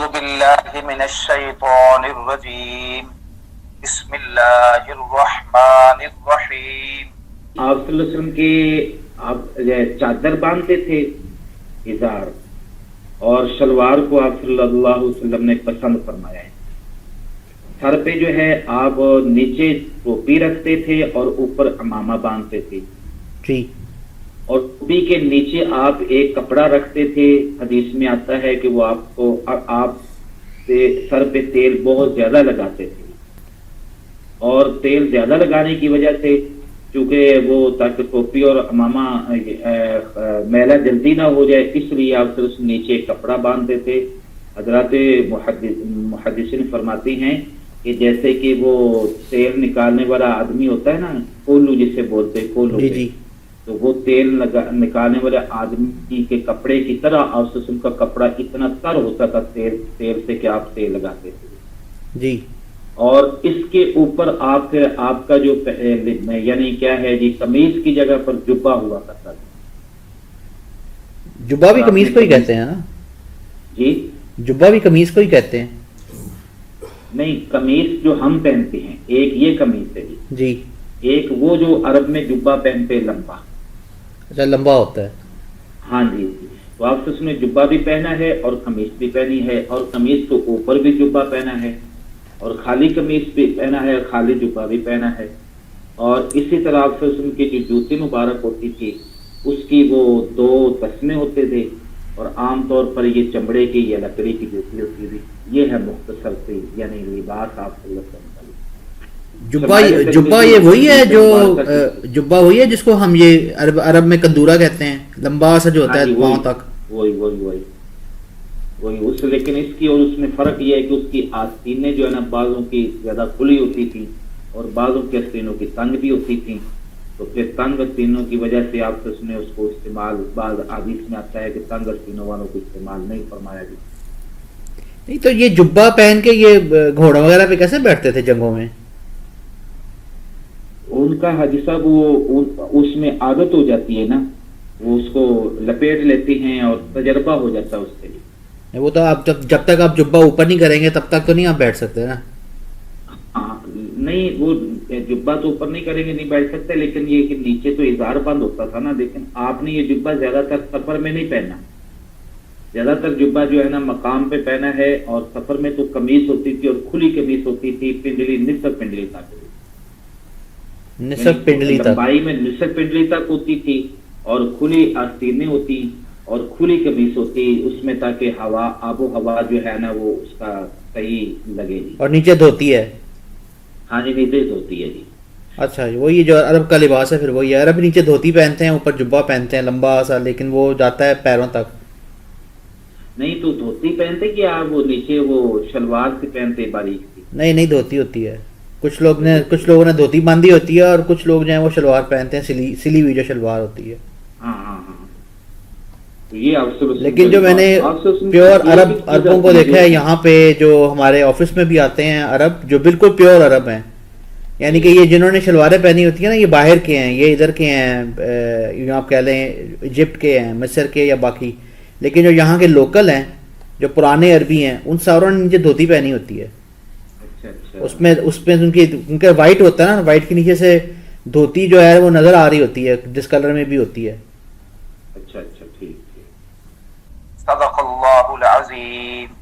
باللہ من الشیطان الرجیم بسم اللہ الرحمن الرحیم۔ آپ صلی اللہ علیہ وسلم کے آپ چادر باندھتے تھے ازار، اور شلوار کو آپ صلی اللہ علیہ وسلم نے پسند فرمایا ہے۔ سر پہ جو ہے آپ نیچے ٹوپی رکھتے تھے اور اوپر عمامہ باندھتے تھے جی، اور ٹوپی کے نیچے آپ ایک کپڑا رکھتے تھے۔ حدیث میں آتا ہے کہ وہ آپ سر پہ تیل بہت زیادہ لگاتے تھے، اور تیل زیادہ لگانے کی وجہ سے چونکہ وہ تاکہ ٹوپی اور عمامہ میلہ جلدی نہ ہو جائے، اس لیے آپ صرف نیچے ایک کپڑا باندھتے تھے۔ حضرات محدثین فرماتے ہیں کہ جیسے کہ وہ تیل نکالنے والا آدمی ہوتا ہے نا، کولو جسے بولتے ہیں، کولو جی جی، تو وہ تیل نکالنے والے آدمی کے کپڑے کی طرح آپ قسم کا کپڑا اتنا تر ہوتا تھا تیل سے کہ آپ تیل لگاتے تھے جی، اور اس کے اوپر آپ کا جو یعنی کیا ہے جی، قمیص کی جگہ پر جبہ ہوا کرتا تھا۔ جبہ بھی قمیص کو ہی کہتے ہیں نا؟ جی جبہ بھی قمیص کو ہی کہتے ہیں؟ نہیں، قمیص جو ہم پہنتے ہیں ایک یہ قمیص ہے جی، جی، ایک وہ جو عرب میں جبہ پہنتے لمبا۔ اچھا، لمبا ہوتا ہے۔ ہاں جی، تو آپ اس نے جبہ بھی پہنا ہے اور قمیص بھی پہنی ہے، اور قمیص کے اوپر بھی جبہ پہنا ہے، اور خالی قمیص بھی پہنا ہے، اور خالی جبہ بھی پہنا ہے۔ اور اسی طرح آپ سے اس کی جو جوتی مبارک ہوتی تھی اس کی وہ 2 تسمے ہوتے تھے، اور عام طور پر یہ چمڑے کی یا لکڑی کی جوتی ہوتی تھی۔ یہ ہے مختصر سے یعنی لباس آپ صلی اللہ علیہ وسلم کا۔ جبہ یہ وہی ہے جو جبہ وہی ہے جس کو ہم یہ عرب میں کندورہ کہتے ہیں، لمبا سا جو ہوتا ہے پاؤں تک؟ وہی لیکن اس کی اور اس میں فرق یہ ہے کہ اس کی آستینیں جو ہے نا بعضوں کی زیادہ کھلی ہوتی تھی اور بعضوں کی آستینوں کی تنگ بھی ہوتی تھی، تو پھر تنگ آستینوں کی وجہ سے آپ اس نے اس کو استعمال، بعض حدیث میں آتا ہے کہ تنگ آستینوں والوں کو استعمال نہیں فرمایا گیا۔ نہیں تو یہ جبہ پہن کے یہ گھوڑا وغیرہ پہ کیسے بیٹھتے تھے جنگوں میں؟ ان کا حاجی صاحب وہ اس میں عادت ہو جاتی ہے نا، وہ اس کو لپیٹ لیتے ہیں اور تجربہ ہو جاتا ہے اس کے لیے۔ وہ تو آپ جب تک آپ جبہ اوپر نہیں کریں گے تب تک تو نہیں آپ بیٹھ سکتے نا؟ نہیں، وہ جبہ تو اوپر نہیں کریں گے، نہیں بیٹھ سکتے، لیکن یہ کہ نیچے تو اظہار بند ہوتا تھا نا۔ لیکن آپ نے یہ جبہ زیادہ تر سفر میں نہیں پہنا، زیادہ تر جبہ جو ہے نا مقام پہ پہنا ہے، اور سفر میں تو قمیص ہوتی تھی اور کھلی قمیص ہوتی تھی، پنڈلی نصف پنڈلی تک، نصف پنڈلی تک، لمبائی میں نصف پنڈلی تک ہوتی تھی، اور کھلی آستینیں ہوتی اور کھلی قمیص ہوتی اس میں، تاکہ ہوا آب و ہوا جو ہے نا وہ اس کا صحیح لگے گی۔ اور نیچے دھوتی ہے؟ ہاں جی، نیچے دھوتی ہے جی۔ اچھا، وہی جو عرب کا لباس ہے، پھر وہی ہے، عرب نیچے دھوتی پہنتے ہیں اوپر جبہ پہنتے ہیں لمبا سا، لیکن وہ جاتا ہے پیروں تک۔ نہیں تو دھوتی پہنتے کہ آپ وہ نیچے وہ شلوار سے پہنتے باریک سی؟ نہیں، دھوتی ہوتی ہے۔ کچھ لوگوں نے دھوتی باندھی ہوتی ہے، اور کچھ لوگ جو ہیں وہ شلوار پہنتے ہیں، سلی ہوئی جو شلوار ہوتی ہے۔ ہاں، یہ لیکن جو میں نے پیور عربوں کو دیکھا ہے یہاں پہ، جو ہمارے آفس میں بھی آتے ہیں عرب، جو بالکل پیور عرب ہیں، یعنی کہ یہ جنہوں نے شلواریں پہنی ہوتی ہیں نا، یہ باہر کے ہیں، یہ ادھر کے ہیں، آپ کہہ لیں ایجپٹ کے ہیں، مصر کے یا باقی، لیکن جو یہاں کے لوکل ہیں، جو پرانے عربی ہیں، ان ساروں نے نیچے دھوتی پہنی ہوتی ہے۔ اس میں ان کے وائٹ ہوتا ہے نا، وائٹ کے نیچے سے دھوتی جو ہے وہ نظر آ رہی ہوتی ہے، جس کلر میں بھی ہوتی ہے۔ اچھا، ٹھیک۔ صدق اللہ العظیم۔